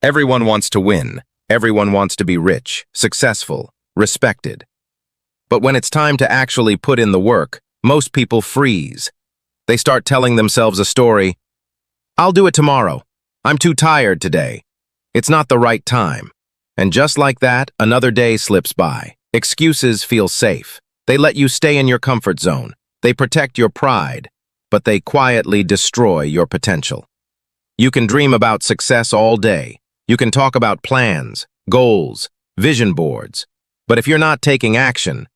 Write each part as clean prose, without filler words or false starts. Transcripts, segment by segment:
Everyone wants to win. Everyone wants to be rich, successful, respected. But when it's time to actually put in the work, most people freeze. They start telling themselves a story. I'll do it tomorrow. I'm too tired today. It's not the right time. And just like that, another day slips by. Excuses feel safe. They let you stay in your comfort zone. They protect your pride, but they quietly destroy your potential. You can dream about success all day. You can talk about plans, goals, vision boards. But if you're not taking action,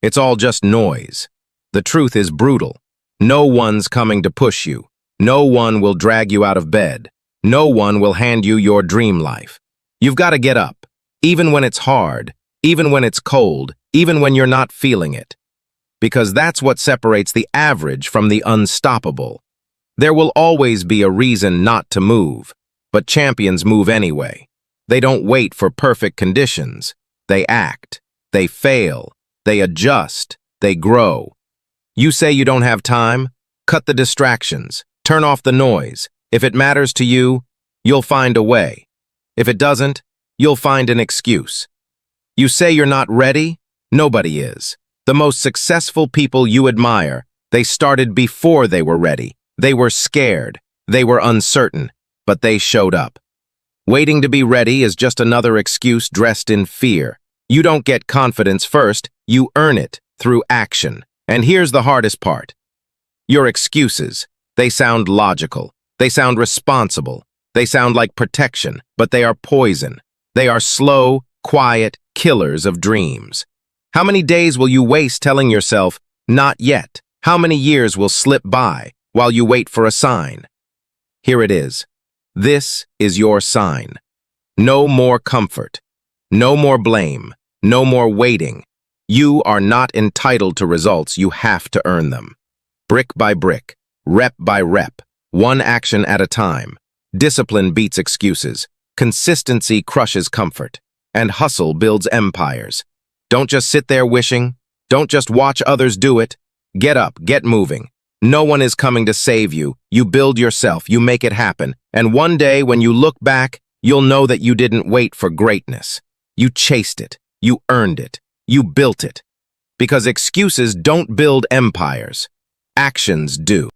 it's all just noise. The truth is brutal. No one's coming to push you. No one will drag you out of bed. No one will hand you your dream life. You've got to get up, even when it's hard, even when it's cold, even when you're not feeling it. Because that's what separates the average from the unstoppable. There will always be a reason not to move, but champions move anyway. They don't wait for perfect conditions. They act. They fail. They adjust. They grow. You say you don't have time? Cut the distractions. Turn off the noise. If it matters to you, you'll find a way. If it doesn't, you'll find an excuse. You say you're not ready? Nobody is. The most successful people you admire, they started before they were ready. They were scared. They were uncertain, but they showed up. Waiting to be ready is just another excuse dressed in fear. You don't get confidence first, you earn it through action. And here's the hardest part. Your excuses, they sound logical. They sound responsible. They sound like protection, but they are poison. They are slow, quiet killers of dreams. How many days will you waste telling yourself, not yet? How many years will slip by while you wait for a sign? Here it is. This is your sign. No more comfort. No more blame. No more waiting. You are not entitled to results. You have to earn them. Brick by brick, rep by rep, one action at a time. Discipline beats excuses. Consistency crushes comfort. And hustle builds empires. Don't just sit there wishing. Don't just watch others do it. Get up, get moving. No one is coming to save you. You build yourself, you make it happen. And one day when you look back, you'll know that you didn't wait for greatness. You chased it. You earned it. You built it. Because excuses don't build empires. Actions do.